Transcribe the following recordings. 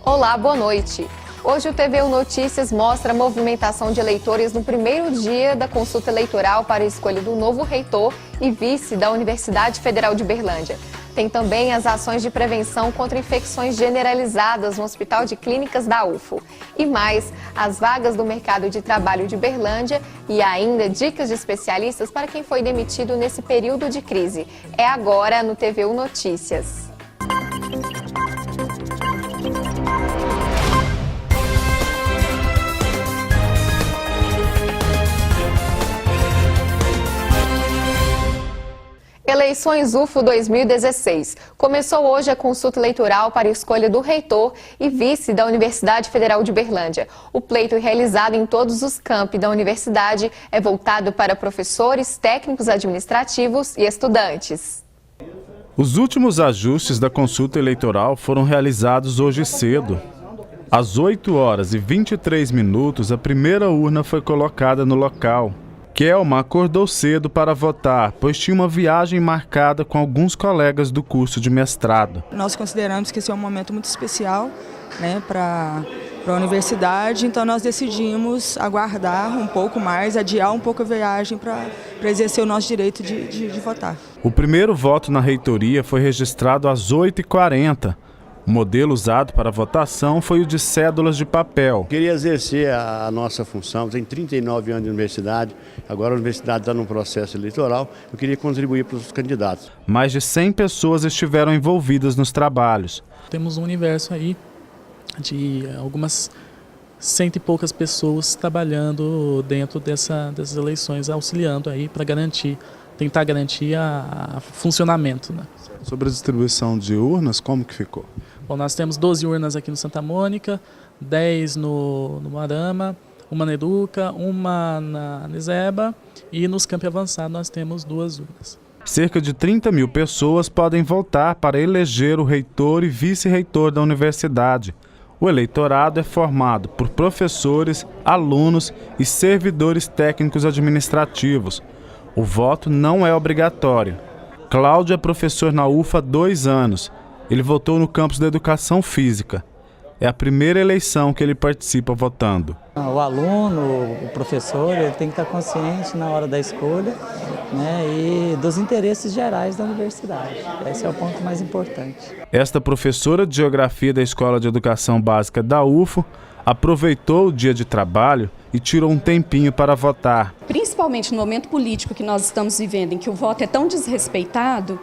Olá, boa noite. Hoje o TVU Notícias mostra a movimentação de eleitores no primeiro dia da consulta eleitoral para a escolha do novo reitor e vice da Universidade Federal de Uberlândia. Tem também as ações de prevenção contra infecções generalizadas no Hospital de Clínicas da UFO. E mais, as vagas do mercado de trabalho de Uberlândia e ainda dicas de especialistas para quem foi demitido nesse período de crise. É agora no TVU Notícias. Eleições UFO 2016. Começou hoje a consulta eleitoral para a escolha do reitor e vice da Universidade Federal de Uberlândia. O pleito realizado em todos os campi da universidade é voltado para professores, técnicos administrativos e estudantes. Os últimos ajustes da consulta eleitoral foram realizados hoje cedo. Às 8h23, a primeira urna foi colocada no local. Kelma acordou cedo para votar, pois tinha uma viagem marcada com alguns colegas do curso de mestrado. Nós consideramos que esse é um momento muito especial, né, para a universidade, então nós decidimos aguardar um pouco mais, adiar um pouco a viagem para exercer o nosso direito de votar. O primeiro voto na reitoria foi registrado às 8h40. O modelo usado para a votação foi o de cédulas de papel. Queria exercer a nossa função, tem 39 anos de universidade, agora a universidade está num processo eleitoral, eu queria contribuir para os candidatos. Mais de 100 pessoas estiveram envolvidas nos trabalhos. Temos um universo aí de algumas 100 e poucas pessoas trabalhando dentro dessas eleições, auxiliando aí para tentar garantir o funcionamento, né? Sobre a distribuição de urnas, como que ficou? Bom, nós temos 12 urnas aqui no Santa Mônica, 10 no Moarama, uma na Educa, uma na Nizeba e nos campi avançados nós temos 2 urnas. Cerca de 30 mil pessoas podem votar para eleger o reitor e vice-reitor da universidade. O eleitorado é formado por professores, alunos e servidores técnicos administrativos. O voto não é obrigatório. Cláudio é professor na UFO há 2 anos. Ele votou no campus da Educação Física. É a primeira eleição que ele participa votando. O aluno, o professor, ele tem que estar consciente na hora da escolha, né, e dos interesses gerais da universidade. Esse é o ponto mais importante. Esta professora de Geografia da Escola de Educação Básica da UFO aproveitou o dia de trabalho e tirou um tempinho para votar. Principalmente no momento político que nós estamos vivendo, em que o voto é tão desrespeitado,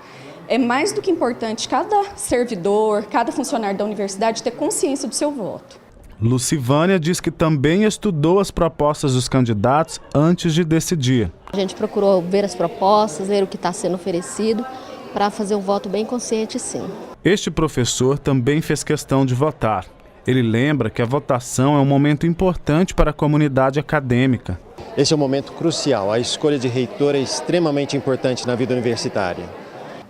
é mais do que importante cada servidor, cada funcionário da universidade ter consciência do seu voto. Lucivânia diz que também estudou as propostas dos candidatos antes de decidir. A gente procurou ver as propostas, ver o que está sendo oferecido, para fazer um voto bem consciente, sim. Este professor também fez questão de votar. Ele lembra que a votação é um momento importante para a comunidade acadêmica. Esse é um momento crucial. A escolha de reitor é extremamente importante na vida universitária.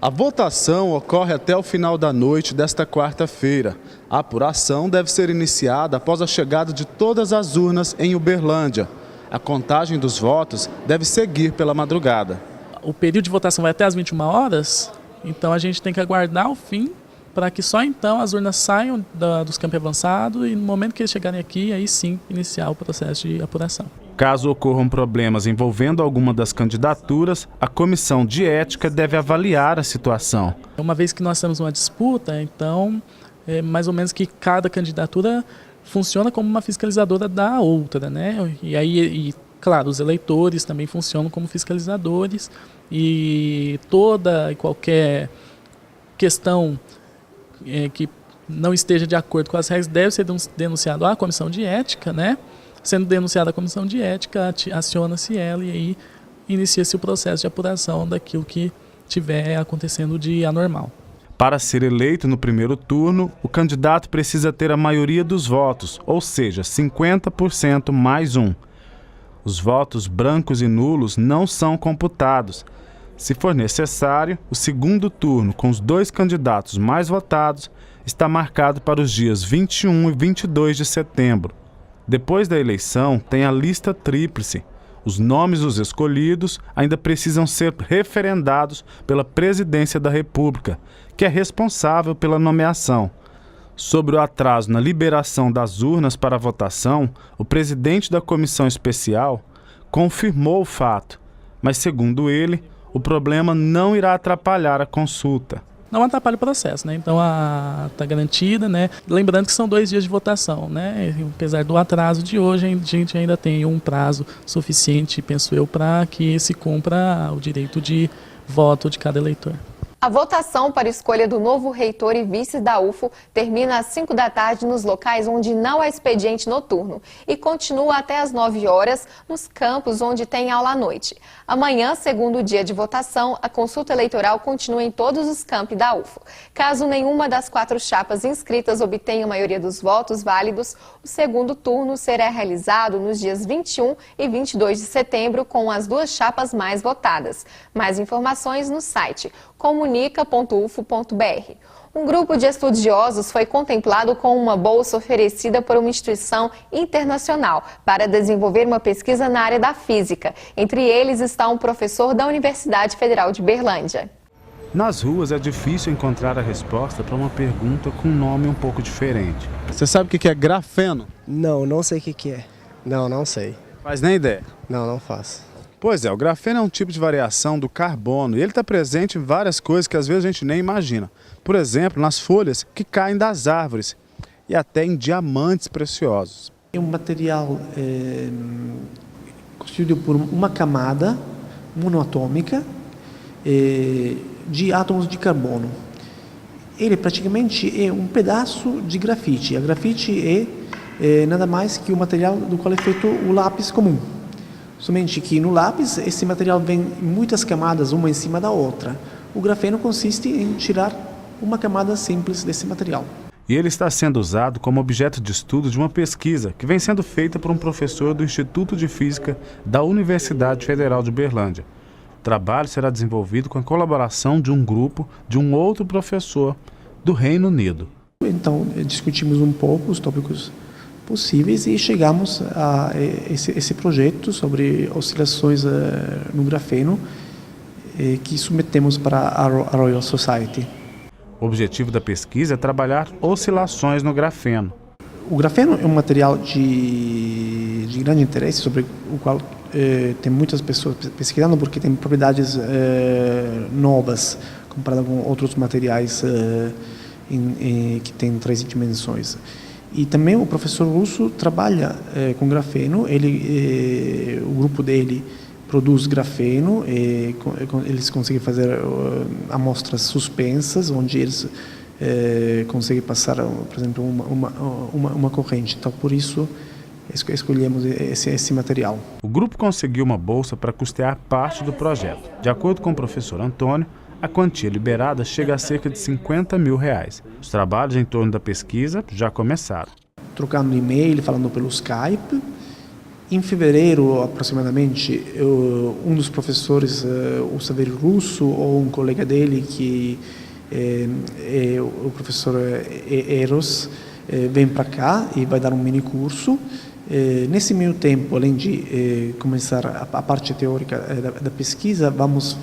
A votação ocorre até o final da noite desta quarta-feira. A apuração deve ser iniciada após a chegada de todas as urnas em Uberlândia. A contagem dos votos deve seguir pela madrugada. O período de votação vai até às 21 horas, então a gente tem que aguardar o fim para que só então as urnas saiam dos campos avançados e no momento que eles chegarem aqui, aí sim iniciar o processo de apuração. Caso ocorram problemas envolvendo alguma das candidaturas, a comissão de ética deve avaliar a situação. Uma vez que nós temos uma disputa, então é mais ou menos que cada candidatura funciona como uma fiscalizadora da outra, né? E aí, claro, os eleitores também funcionam como fiscalizadores e toda e qualquer questão que não esteja de acordo com as regras deve ser denunciado à comissão de ética, né? Sendo denunciada a comissão de ética, aciona-se ela e aí inicia-se o processo de apuração daquilo que estiver acontecendo de anormal. Para ser eleito no primeiro turno, o candidato precisa ter a maioria dos votos, ou seja, 50% mais 1. Os votos brancos e nulos não são computados. Se for necessário, o segundo turno, com os 2 candidatos mais votados, está marcado para os dias 21 e 22 de setembro. Depois da eleição, tem a lista tríplice. Os nomes dos escolhidos ainda precisam ser referendados pela Presidência da República, que é responsável pela nomeação. Sobre o atraso na liberação das urnas para a votação, o presidente da comissão especial confirmou o fato, mas, segundo ele, o problema não irá atrapalhar a consulta. Não atrapalha o processo, né? Então está garantida, né? Lembrando que são 2 dias de votação, né? Apesar do atraso de hoje, a gente ainda tem um prazo suficiente, penso eu, para que se cumpra o direito de voto de cada eleitor. A votação para a escolha do novo reitor e vice da UFO termina às 5 da tarde nos locais onde não há expediente noturno e continua até às 9 horas nos campos onde tem aula à noite. Amanhã, segundo dia de votação, a consulta eleitoral continua em todos os campi da UFO. Caso nenhuma das 4 chapas inscritas obtenha a maioria dos votos válidos, o segundo turno será realizado nos dias 21 e 22 de setembro com as 2 chapas mais votadas. Mais informações no site comunica.ufo.br. Um grupo de estudiosos foi contemplado com uma bolsa oferecida por uma instituição internacional para desenvolver uma pesquisa na área da física. Entre eles está um professor da Universidade Federal de Berlândia. Nas ruas é difícil encontrar a resposta para uma pergunta com um nome um pouco diferente. Você sabe o que é grafeno? Não sei o que é. Não sei. Faz nem ideia? Não faço. Pois é, o grafeno é um tipo de variação do carbono e ele está presente em várias coisas que às vezes a gente nem imagina. Por exemplo, nas folhas que caem das árvores e até em diamantes preciosos. É um material constituído por uma camada monoatômica de átomos de carbono. Ele praticamente é um pedaço de grafite. A grafite é nada mais que o material do qual é feito o lápis comum. Somente que no lápis esse material vem em muitas camadas, uma em cima da outra. O grafeno consiste em tirar uma camada simples desse material. E ele está sendo usado como objeto de estudo de uma pesquisa que vem sendo feita por um professor do Instituto de Física da Universidade Federal de Berlândia. O trabalho será desenvolvido com a colaboração de um grupo de um outro professor do Reino Unido. Então, discutimos um pouco os tópicos possíveis e chegamos a esse projeto sobre oscilações no grafeno que submetemos para a Royal Society. O objetivo da pesquisa é trabalhar oscilações no grafeno. O grafeno é um material de grande interesse, sobre o qual tem muitas pessoas pesquisando, porque tem propriedades novas comparado com outros materiais que têm 3 dimensões. E também o professor russo trabalha com grafeno, o grupo dele produz grafeno, eles conseguem fazer amostras suspensas, onde eles conseguem passar, por exemplo, uma corrente. Então, por isso, escolhemos esse material. O grupo conseguiu uma bolsa para custear parte do projeto. De acordo com o professor Antônio, a quantia liberada chega a cerca de R$50 mil. Os trabalhos em torno da pesquisa já começaram. Trocando e-mail, falando pelo Skype. Em fevereiro, aproximadamente, um dos professores, o Saverio Russo, ou um colega dele, que é o professor Eros, vem para cá e vai dar um mini curso. Nesse meio tempo, além de começar a parte teórica da pesquisa, vamos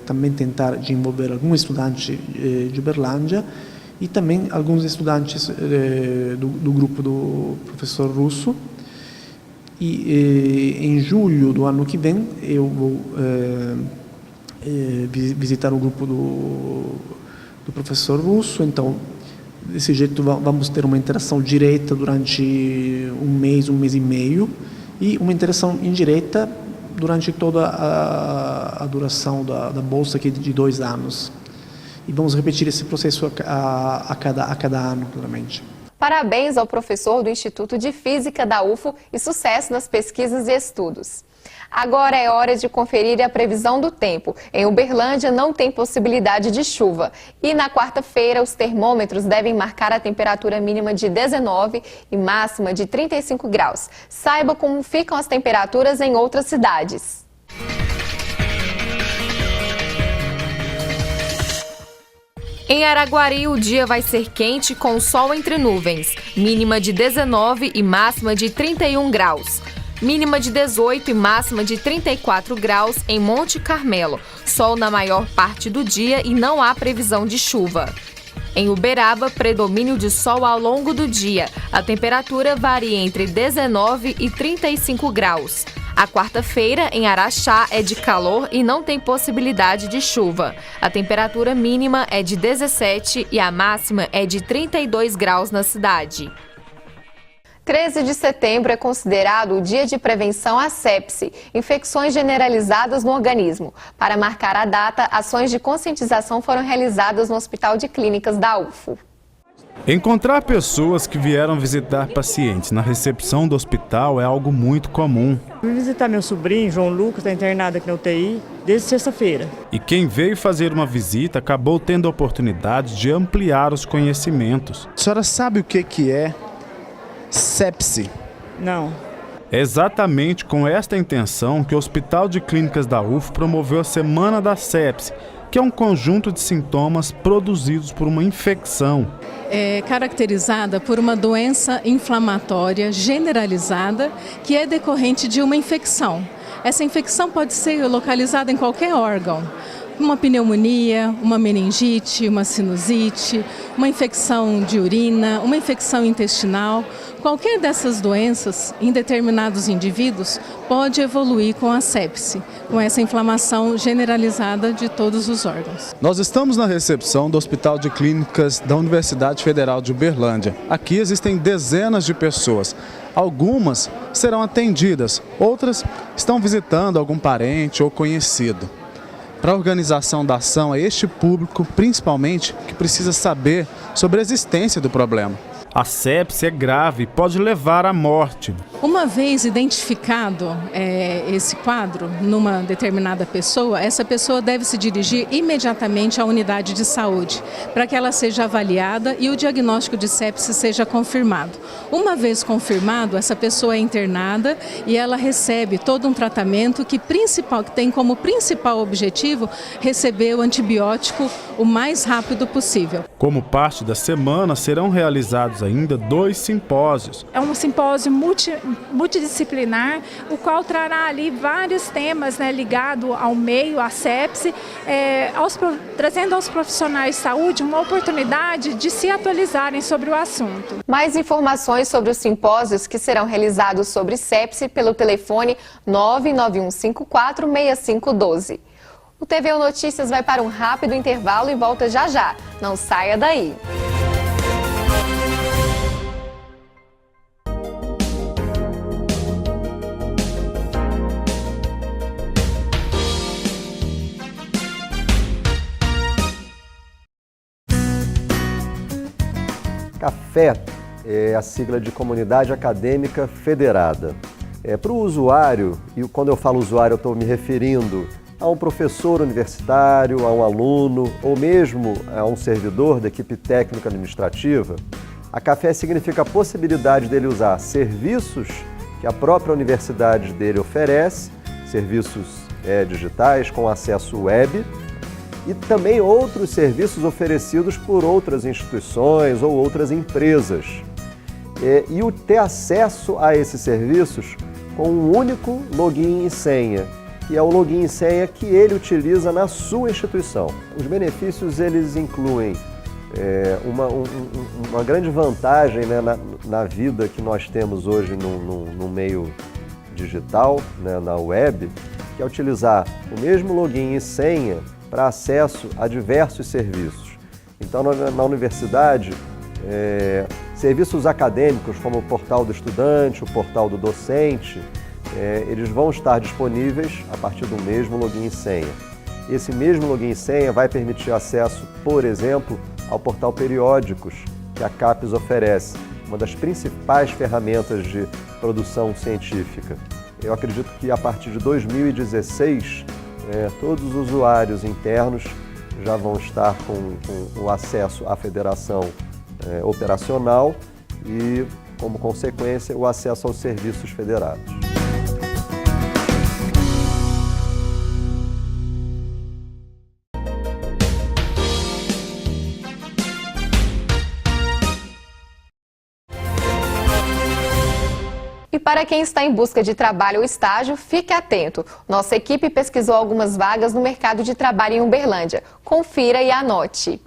também tentar desenvolver alguns estudantes de Berlândia e também alguns estudantes do grupo do professor Russo. E em julho do ano que vem eu vou visitar o grupo do professor Russo. Então, desse jeito vamos ter uma interação direta durante um mês e meio e uma interação indireta durante toda a duração da bolsa, que é de 2 anos. E vamos repetir esse processo a cada ano, claramente. Parabéns ao professor do Instituto de Física da UFO e sucesso nas pesquisas e estudos. Agora é hora de conferir a previsão do tempo. Em Uberlândia não tem possibilidade de chuva. E na quarta-feira os termômetros devem marcar a temperatura mínima de 19 e máxima de 35 graus. Saiba como ficam as temperaturas em outras cidades. Em Araguari, o dia vai ser quente com sol entre nuvens. Mínima de 19 e máxima de 31 graus. Mínima de 18 e máxima de 34 graus em Monte Carmelo. Sol na maior parte do dia e não há previsão de chuva. Em Uberaba, predomínio de sol ao longo do dia. A temperatura varia entre 19 e 35 graus. A quarta-feira, em Araxá, é de calor e não tem possibilidade de chuva. A temperatura mínima é de 17 e a máxima é de 32 graus na cidade. 13 de setembro é considerado o Dia de Prevenção à Sepse, infecções generalizadas no organismo. Para marcar a data, ações de conscientização foram realizadas no Hospital de Clínicas da UFO. Encontrar pessoas que vieram visitar pacientes na recepção do hospital é algo muito comum. Fui visitar meu sobrinho, João Lucas, está internado aqui na UTI desde sexta-feira. E quem veio fazer uma visita acabou tendo a oportunidade de ampliar os conhecimentos. A senhora sabe o que é sepse? Não. É exatamente com esta intenção que o Hospital de Clínicas da UFO promoveu a Semana da Sepse, que é um conjunto de sintomas produzidos por uma infecção. É caracterizada por uma doença inflamatória generalizada que é decorrente de uma infecção. Essa infecção pode ser localizada em qualquer órgão. Uma pneumonia, uma meningite, uma sinusite, uma infecção de urina, uma infecção intestinal. Qualquer dessas doenças, em determinados indivíduos, pode evoluir com a sepse, com essa inflamação generalizada de todos os órgãos. Nós estamos na recepção do Hospital de Clínicas da Universidade Federal de Uberlândia. Aqui existem dezenas de pessoas. Algumas serão atendidas, outras estão visitando algum parente ou conhecido. Para a organização da ação, é este público, principalmente, que precisa saber sobre a existência do problema. A sepse é grave e pode levar à morte. Uma vez identificado esse quadro numa determinada pessoa, essa pessoa deve se dirigir imediatamente à unidade de saúde para que ela seja avaliada e o diagnóstico de sepse seja confirmado. Uma vez confirmado, essa pessoa é internada e ela recebe todo um tratamento que tem como principal objetivo receber o antibiótico o mais rápido possível. Como parte da semana, serão realizados ainda 2 simpósios. É um simpósio multidisciplinar, o qual trará ali vários temas, né, ligados ao meio, à sepse, trazendo aos profissionais de saúde uma oportunidade de se atualizarem sobre o assunto. Mais informações sobre os simpósios que serão realizados sobre sepse pelo telefone 991546512. O TVU Notícias vai para um rápido intervalo e volta já já. Não saia daí! CAFÉ é a sigla de Comunidade Acadêmica Federada. Para o usuário, e quando eu falo usuário eu estou me referindo a um professor universitário, a um aluno ou mesmo a um servidor da equipe técnica administrativa, a CAFÉ significa a possibilidade dele usar serviços que a própria universidade dele oferece, serviços digitais com acesso web, e também outros serviços oferecidos por outras instituições ou outras empresas. E o ter acesso a esses serviços com um único login e senha, que é o login e senha que ele utiliza na sua instituição. Os benefícios eles incluem uma grande vantagem, né, na vida que nós temos hoje no meio digital, né, na web, que é utilizar o mesmo login e senha para acesso a diversos serviços. Então, na universidade, serviços acadêmicos como o portal do estudante, o portal do docente, eles vão estar disponíveis a partir do mesmo login e senha. Esse mesmo login e senha vai permitir acesso, por exemplo, ao portal Periódicos, que a CAPES oferece, uma das principais ferramentas de produção científica. Eu acredito que a partir de 2016, todos os usuários internos já vão estar com o acesso à federação operacional e, como consequência, o acesso aos serviços federados. E para quem está em busca de trabalho ou estágio, fique atento. Nossa equipe pesquisou algumas vagas no mercado de trabalho em Uberlândia. Confira e anote.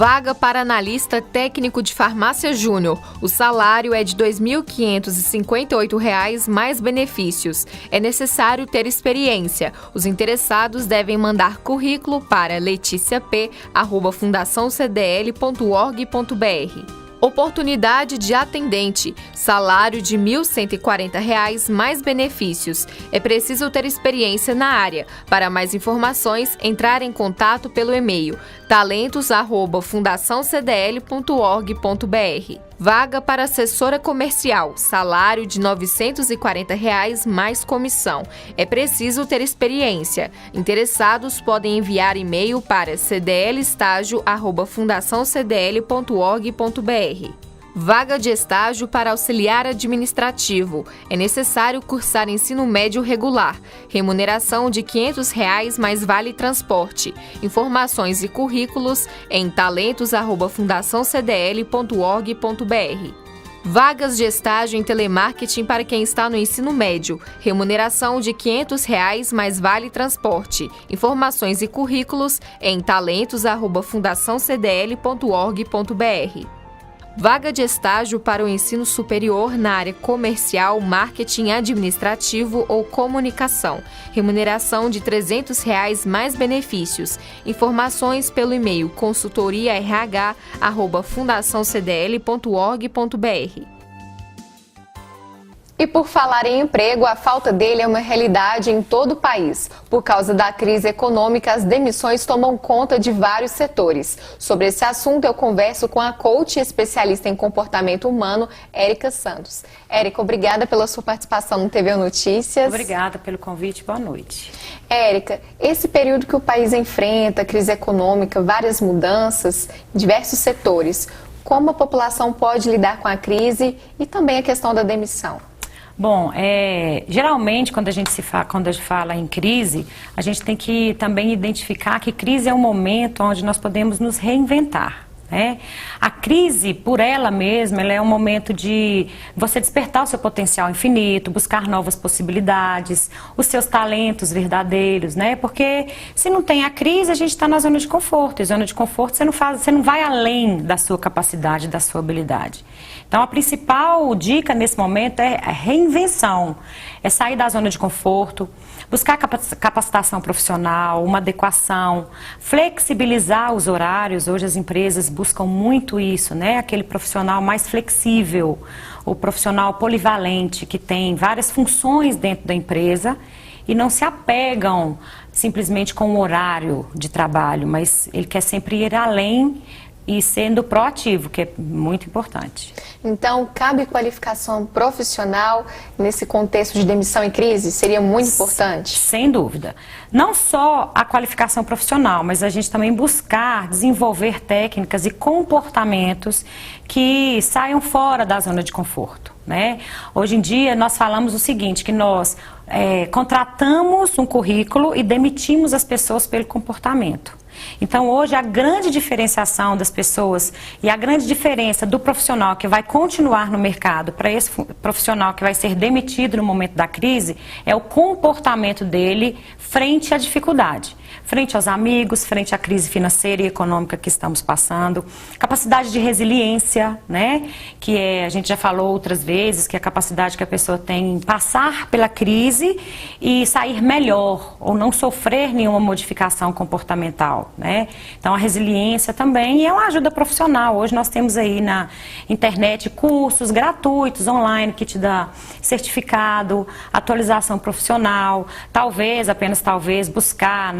Vaga para analista técnico de farmácia júnior. O salário é de R$ 2.558 mais benefícios. É necessário ter experiência. Os interessados devem mandar currículo para leticiap@fundaçãocdl.org.br. Oportunidade de atendente, salário de R$ 1.140 mais benefícios. É preciso ter experiência na área. Para mais informações, entrar em contato pelo e-mail talentos@fundaçãocdl.org.br. Vaga para assessora comercial, salário de R$ 940 mais comissão. É preciso ter experiência. Interessados podem enviar e-mail para cdlestágio@fundaçãocdl.org.br. Vaga de estágio para auxiliar administrativo. É necessário cursar ensino médio regular. Remuneração de R$ 500 mais vale transporte. Informações e currículos em talentos@fundaçãocdl.org.br. Vagas de estágio em telemarketing para quem está no ensino médio. Remuneração de R$ 500 mais vale transporte. Informações e currículos em talentos@fundaçãocdl.org.br. Vaga de estágio para o ensino superior na área comercial, marketing administrativo ou comunicação. Remuneração de R$ 300 mais benefícios. Informações pelo e-mail consultoriarh@fundaçãocdl.org.br. E por falar em emprego, a falta dele é uma realidade em todo o país. Por causa da crise econômica, as demissões tomam conta de vários setores. Sobre esse assunto, eu converso com a coach e especialista em comportamento humano, Érica Santos. Érica, obrigada pela sua participação no TV Notícias. Obrigada pelo convite, boa noite. Érica, esse período que o país enfrenta, crise econômica, várias mudanças, diversos setores, como a população pode lidar com a crise e também a questão da demissão? Bom, geralmente quando a gente fala em crise, a gente tem que também identificar que crise é um momento onde nós podemos nos reinventar. A crise, por ela mesma, ela é um momento de você despertar o seu potencial infinito, buscar novas possibilidades, os seus talentos verdadeiros, Porque se não tem a crise, a gente está na zona de conforto. E zona de conforto você não vai além da sua capacidade, da sua habilidade. Então, a principal dica nesse momento é a reinvenção, é sair da zona de conforto, buscar capacitação profissional, uma adequação, flexibilizar os horários. Hoje as empresas buscam muito isso, Aquele profissional mais flexível, o profissional polivalente, que tem várias funções dentro da empresa e não se apegam simplesmente com o horário de trabalho, mas ele quer sempre ir além e sendo proativo, que é muito importante. Então, cabe qualificação profissional nesse contexto de demissão e crise? Seria muito importante? Sem dúvida. Não só a qualificação profissional, mas a gente também buscar desenvolver técnicas e comportamentos que saiam fora da zona de conforto, Hoje em dia, nós falamos o seguinte, que nós contratamos um currículo e demitimos as pessoas pelo comportamento. Então, hoje, a grande diferenciação das pessoas e a grande diferença do profissional que vai continuar no mercado para esse profissional que vai ser demitido no momento da crise é o comportamento dele frente à dificuldade, frente aos amigos, frente à crise financeira e econômica que estamos passando, capacidade de resiliência, que a gente já falou outras vezes, que é a capacidade que a pessoa tem em passar pela crise e sair melhor ou não sofrer nenhuma modificação comportamental. Então, a resiliência também é uma ajuda profissional. Hoje nós temos aí na internet cursos gratuitos, online, que te dá certificado, atualização profissional, talvez, apenas talvez, buscar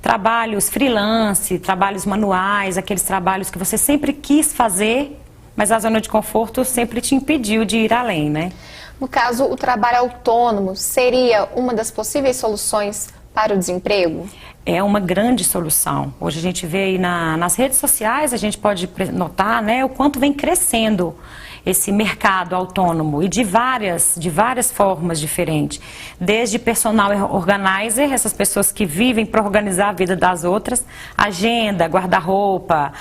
trabalhos freelance, trabalhos manuais, aqueles trabalhos que você sempre quis fazer, mas a zona de conforto sempre te impediu de ir além, No caso, o trabalho autônomo seria uma das possíveis soluções para o desemprego? É uma grande solução. Hoje a gente vê aí nas redes sociais, a gente pode notar o quanto vem crescendo esse mercado autônomo e de várias formas diferentes. Desde personal organizer, essas pessoas que vivem para organizar a vida das outras, agenda, guarda-roupa,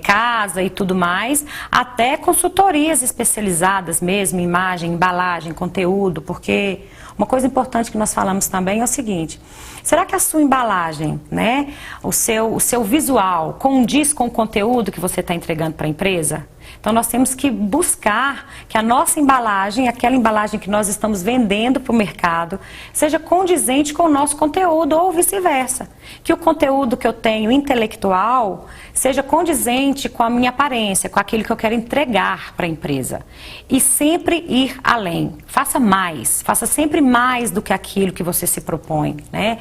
casa e tudo mais, até consultorias especializadas mesmo, imagem, embalagem, conteúdo, porque Uma coisa importante que nós falamos também é o seguinte: será que a sua embalagem, né, o seu visual condiz com o conteúdo que você está entregando para a empresa? Então nós temos que buscar que a nossa embalagem, aquela embalagem que nós estamos vendendo para o mercado, seja condizente com o nosso conteúdo ou vice-versa. Que o conteúdo que eu tenho intelectual seja condizente com a minha aparência, com aquilo que eu quero entregar para a empresa. E sempre ir além. Faça mais, faça sempre mais do que aquilo que você se propõe, né?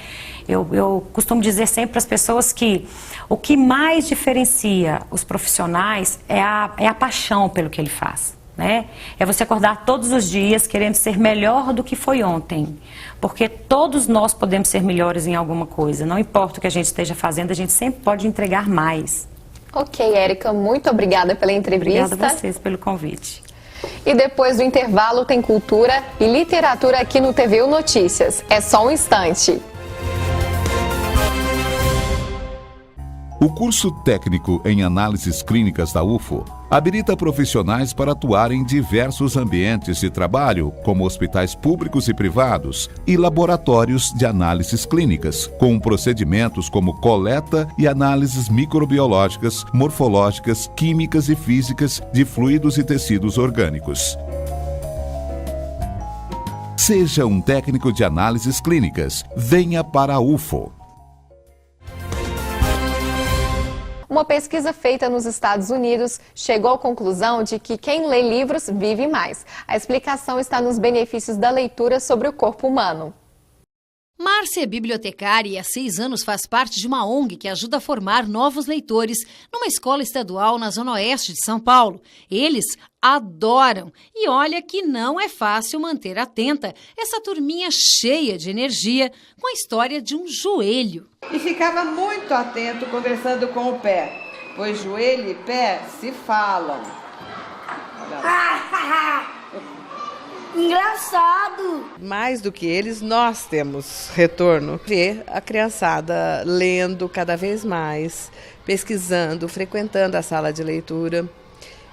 Eu costumo dizer sempre para as pessoas que o que mais diferencia os profissionais é a paixão pelo que ele faz, né? É você acordar todos os dias querendo ser melhor do que foi ontem, porque todos nós podemos ser melhores em alguma coisa, não importa o que a gente esteja fazendo, a gente sempre pode entregar mais. Ok, Érica, muito obrigada pela entrevista. Obrigada a vocês pelo convite. E depois do intervalo tem cultura e literatura aqui no TVU Notícias. É só um instante. O curso técnico em análises clínicas da UFO habilita profissionais para atuar em diversos ambientes de trabalho, como hospitais públicos e privados e laboratórios de análises clínicas, com procedimentos como coleta e análises microbiológicas, morfológicas, químicas e físicas de fluidos e tecidos orgânicos. Seja um técnico de análises clínicas. Venha para a UFO. Uma pesquisa feita nos Estados Unidos chegou à conclusão de que quem lê livros vive mais. A explicação está nos benefícios da leitura sobre o corpo humano. Márcia é bibliotecária e há 6 anos faz parte de uma ONG que ajuda a formar novos leitores numa escola estadual na Zona Oeste de São Paulo. Eles adoram e olha que não é fácil manter atenta essa turminha cheia de energia com a história de um joelho. E ficava muito atento conversando com o pé, pois joelho e pé se falam. Engraçado! Mais do que eles, nós temos retorno. Ver a criançada lendo cada vez mais, pesquisando, frequentando a sala de leitura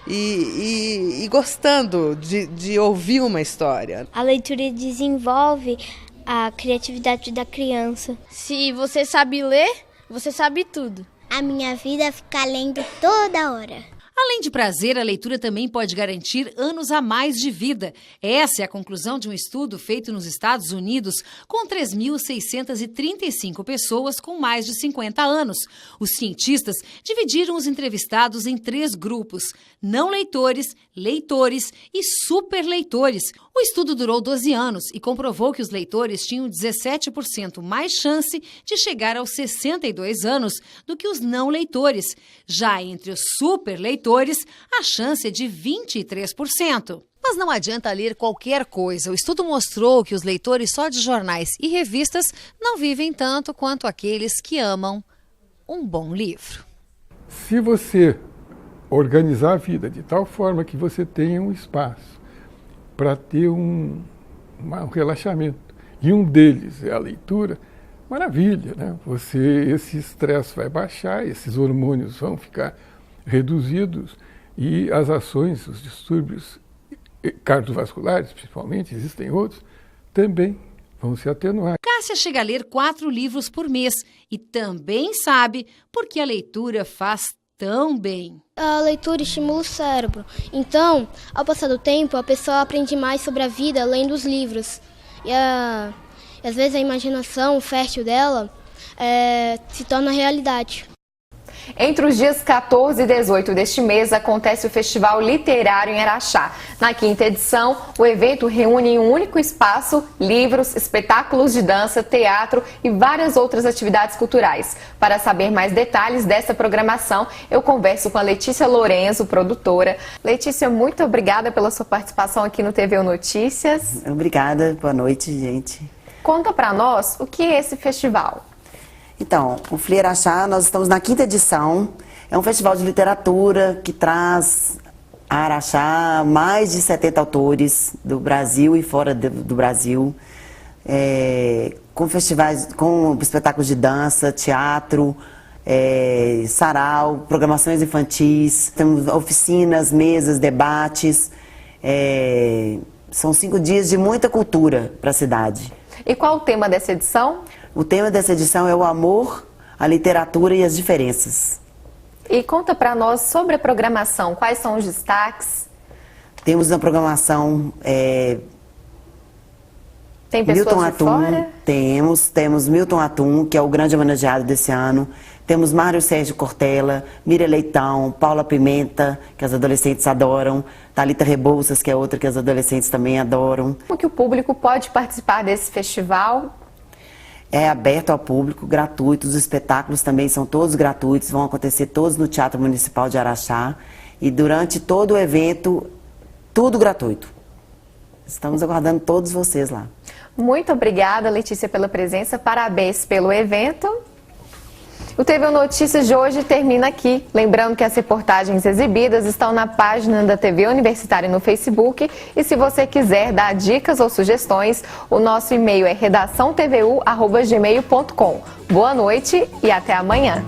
e gostando de ouvir uma história. A leitura desenvolve a criatividade da criança. Se você sabe ler, você sabe tudo. A minha vida é ficar lendo toda hora. Além de prazer, a leitura também pode garantir anos a mais de vida. Essa é a conclusão de um estudo feito nos Estados Unidos com 3.635 pessoas com mais de 50 anos. Os cientistas dividiram os entrevistados em 3 grupos: não leitores, leitores e superleitores. O estudo durou 12 anos e comprovou que os leitores tinham 17% mais chance de chegar aos 62 anos do que os não leitores. Já entre os superleitores, a chance é de 23%. Mas não adianta ler qualquer coisa. O estudo mostrou que os leitores só de jornais e revistas não vivem tanto quanto aqueles que amam um bom livro. Se você organizar a vida de tal forma que você tenha um espaço para ter um relaxamento, e um deles é a leitura, maravilha, né? Esse estresse vai baixar, esses hormônios vão ficar reduzidos e as ações, os distúrbios cardiovasculares, principalmente, existem outros, também vão se atenuar. Cássia chega a ler 4 livros por mês e também sabe por que a leitura faz tão bem. A leitura estimula o cérebro. Então, ao passar do tempo, a pessoa aprende mais sobre a vida lendo os livros. E às vezes a imaginação fértil dela se torna realidade. Entre os dias 14 e 18 deste mês acontece o Festival Literário em Araxá. Na 5ª edição, o evento reúne em um único espaço livros, espetáculos de dança, teatro e várias outras atividades culturais. Para saber mais detalhes dessa programação, eu converso com a Letícia Lourenço, produtora. Letícia, muito obrigada pela sua participação aqui no TVU Notícias. Obrigada, boa noite, gente. Conta para nós o que é esse festival. Então, o FLI Araxá, nós estamos na 5ª edição. É um festival de literatura que traz a Araxá mais de 70 autores do Brasil e fora do Brasil, com festivais, com espetáculos de dança, teatro, sarau, programações infantis, temos oficinas, mesas, debates, São 5 dias de muita cultura para a cidade. E qual o tema dessa edição? O tema dessa edição é o amor, a literatura e as diferenças. E conta para nós sobre a programação, quais são os destaques? Temos na programação Tem pessoas Milton de Atum, fora? temos Milton Atum, que é o grande homenageado desse ano. Temos Mário Sérgio Cortella, Miriam Leitão, Paula Pimenta, que as adolescentes adoram, Thalita Rebouças, que é outra que as adolescentes também adoram. Como que o público pode participar desse festival? É aberto ao público, gratuito, os espetáculos também são todos gratuitos, vão acontecer todos no Teatro Municipal de Araxá. E durante todo o evento, tudo gratuito. Estamos aguardando todos vocês lá. Muito obrigada, Letícia, pela presença, parabéns pelo evento. O TV Notícias de hoje termina aqui. Lembrando que as reportagens exibidas estão na página da TV Universitária no Facebook. E se você quiser dar dicas ou sugestões, o nosso e-mail é redaçãotvu@gmail.com. Boa noite e até amanhã.